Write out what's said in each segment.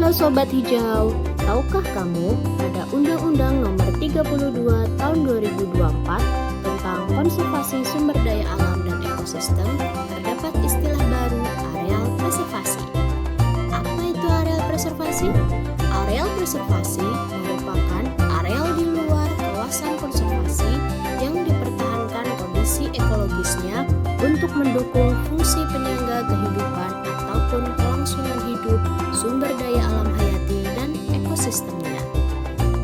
Halo Sobat Hijau, tahukah kamu ada Undang-Undang Nomor 32 Tahun 2024 tentang konservasi sumber daya alam dan ekosistem, terdapat istilah baru areal preservasi. Apa itu areal preservasi? Areal preservasi merupakan areal di luar kawasan konservasi yang dipertahankan kondisi ekologisnya untuk mendukung fungsi penyangga kehidupan ataupun kelangsungan hidup sumber daya alam hayati dan ekosistemnya.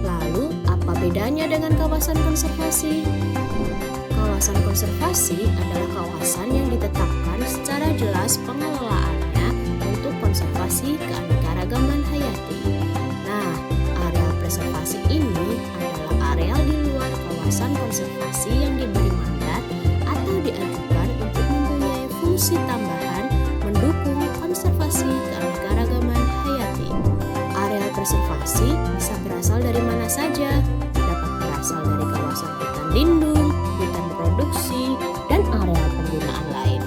Lalu, apa bedanya dengan kawasan konservasi? Kawasan konservasi adalah kawasan yang ditetapkan secara jelas pengelolaannya untuk konservasi keanekaragaman hayati. Nah, areal preservasi ini adalah areal di luar kawasan konservasi yang diberi mandat atau diajukan untuk mempunyai fungsi tambahan mendukung konservasi keanekaragaman hayati. Areal preservasi bisa berasal dari mana saja, dapat berasal dari kawasan hutan lindung, hutan produksi, dan areal penggunaan lain.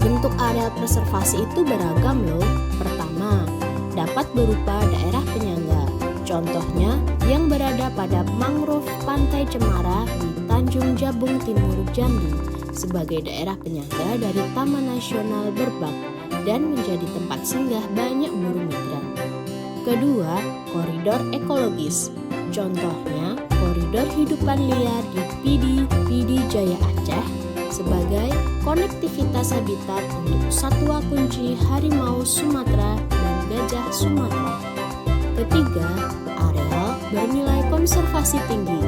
Bentuk areal preservasi itu beragam loh. Pertama, dapat berupa daerah penyangga. Contohnya yang berada pada mangrove Pantai Cemara di Tanjung Jabung Timur, Jambi sebagai daerah penyangga dari Taman Nasional Berbak dan menjadi tempat singgah banyak burung migran. Kedua, koridor ekologis. Contohnya, koridor hidupan liar di Pidi Jaya Aceh sebagai konektivitas habitat untuk satwa kunci harimau Sumatera dan gajah Sumatera. Ketiga, areal bernilai konservasi tinggi.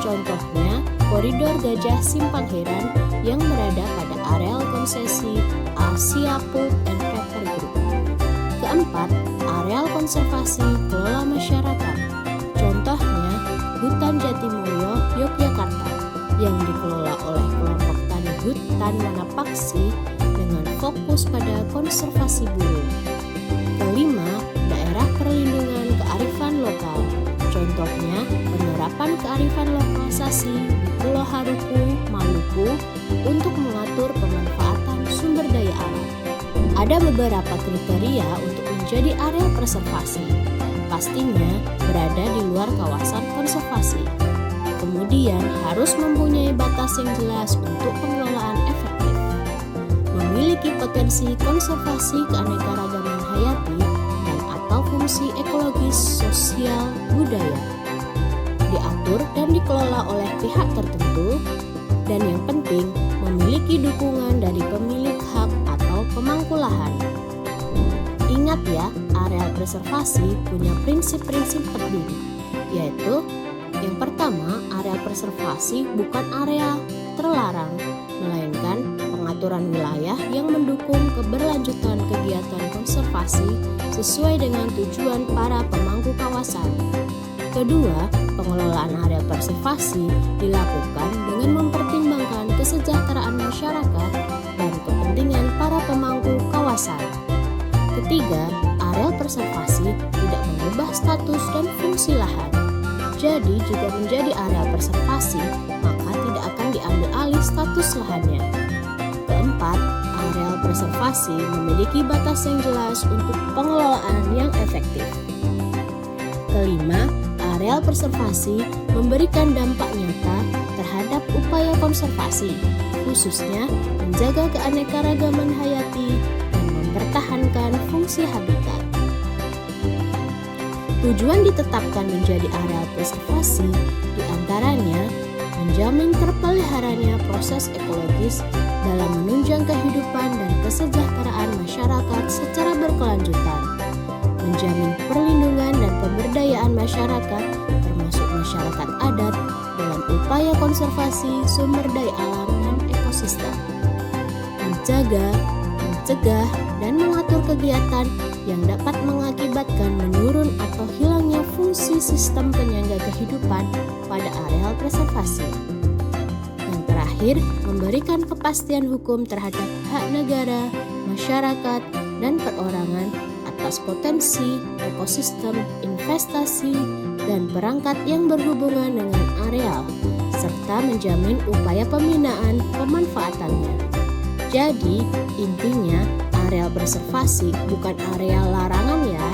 Contohnya, koridor gajah Simpang Heran yang berada pada areal konsesi Asia Pulp and Paper Group. Keempat, areal konservasi kelola masyarakat. Contohnya, Hutan Jatimulyo, Yogyakarta yang dikelola oleh kelompok tani hutan Manapaksi dengan fokus pada konservasi burung. Kelima, daerah perlindungan kearifan lokal. Contohnya, penerapan kearifan lokalisasi di Pulau Haruku, Maluku untuk mengatur pemanfaatan sumber daya alam. Ada beberapa kriteria untuk menjadi areal preservasi. Pastinya berada di luar kawasan konservasi. Kemudian harus mempunyai batas yang jelas untuk pengelolaan efektif. Memiliki potensi konservasi keanekaragaman hayati dan atau fungsi ekologis, sosial, budaya. Diatur dan dikelola oleh pihak tertentu, dan yang penting memiliki dukungan dari pemilik hak atau pemangku lahan. Ingat ya, areal preservasi punya prinsip-prinsip berdiri, yaitu yang pertama, areal preservasi bukan area terlarang, melainkan pengaturan wilayah yang mendukung keberlanjutan kegiatan konservasi sesuai dengan tujuan para pemangku kawasan. Kedua, pengelolaan area preservasi dilakukan dengan mempertimbangkan kesejahteraan masyarakat dan kepentingan para pemangku kawasan. Ketiga, areal preservasi tidak mengubah status dan fungsi lahan. Jadi, jika menjadi area preservasi, maka tidak akan diambil alih status lahannya. Keempat, areal preservasi memiliki batas yang jelas untuk pengelolaan yang efektif. Kelima, areal preservasi memberikan dampak nyata terhadap upaya konservasi, khususnya menjaga keanekaragaman hayati dan mempertahankan fungsi habitat. Tujuan ditetapkan menjadi areal preservasi diantaranya menjamin terpeliharanya proses ekologis dalam menunjang kehidupan dan kesejahteraan masyarakat secara berkelanjutan, menjamin perlindungan dan pemberdayaan masyarakat termasuk masyarakat adat dalam upaya konservasi sumber daya alam dan ekosistem, mencegah, dan mengatur kegiatan yang dapat mengakibatkan menurun atau hilangnya fungsi sistem penyangga kehidupan pada areal preservasi. Yang terakhir, memberikan kepastian hukum terhadap hak negara, masyarakat, dan perorangan atas potensi, ekosistem, investasi, dan perangkat yang berhubungan dengan areal, serta menjamin upaya pembinaan pemanfaatannya. Jadi, intinya areal preservasi bukan area larangan ya,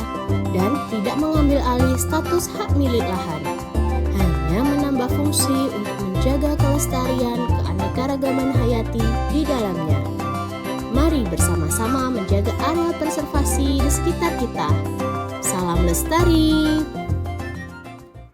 dan tidak mengambil alih status hak milik lahan, hanya menambah fungsi untuk menjaga kelestarian keanekaragaman hayati di dalamnya. Mari bersama-sama menjaga area konservasi di sekitar kita. Salam lestari!